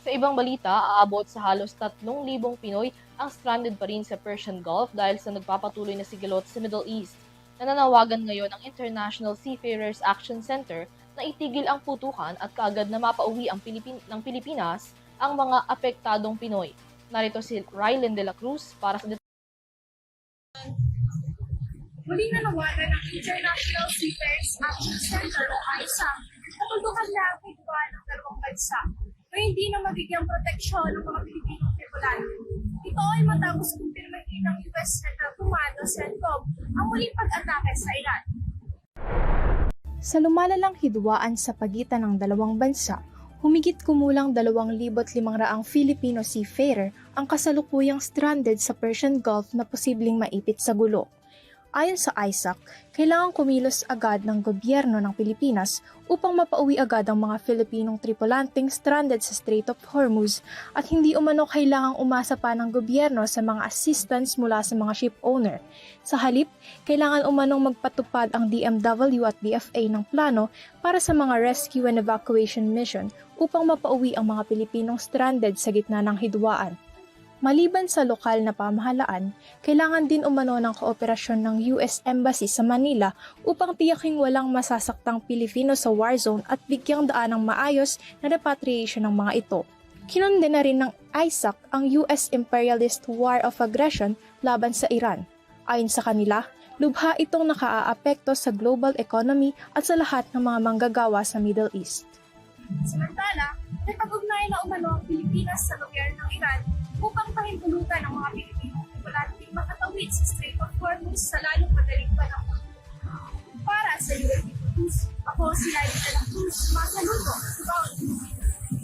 Sa ibang balita, aabot sa halos 3,000 Pinoy ang stranded pa rin sa Persian Gulf dahil sa nagpapatuloy na sigalot sa Middle East. Nananawagan ngayon ang International Seafarers Action Center na itigil ang putukan at kaagad na mapauwi ng Pilipinas ang mga apektadong Pinoy. Narito si Rylen de la Cruz para sa Muli nanawagan ng International Seafarers Action Center o ISAC na tulungan lang ang hidwa ng dalawang bansa na hindi na mabigyang proteksyon ng mga Pilipinong tripulante. Ito ay matapos kumpirmahin ng US Central Command o CENTCOM ang muling pag-atake sa Iran. Sa lumalalang hidwaan sa pagitan ng dalawang bansa, humigit kumulang 2,500 Filipino seafarer ang kasalukuyang stranded sa Persian Gulf na posibleng maipit sa gulo. Ayon sa ISAC, kailangang kumilos agad ng gobyerno ng Pilipinas upang mapauwi agad ang mga Filipinong tripulanteng stranded sa Strait of Hormuz at hindi umano kailangang umasa pa ng gobyerno sa mga assistance mula sa mga ship owner. Sa halip, kailangan umanong magpatupad ang DMW at DFA ng plano para sa mga rescue and evacuation mission upang mapauwi ang mga Pilipinong stranded sa gitna ng hidwaan. Maliban sa lokal na pamahalaan, kailangan din umano ng kooperasyon ng US Embassy sa Manila upang tiyaking walang masasaktang Pilipino sa war zone at bigyang daan ng maayos na repatriation ng mga ito. Kinondena rin ng ISAC ang US imperialist war of aggression laban sa Iran. Ayon sa kanila, lubha itong nakaaapekto sa global economy at sa lahat ng mga manggagawa sa Middle East. Samantala, nagpag-ugnayan na umano ang Pilipinas sa gobyerno ng Iran upang pahintulutan ang mga Pilipinong tripulanteng makatawid sa Strait of Hormuz sa lalong madaling panahon. Para sa UAP News, ako si Lydia de la Cruz, masaluto.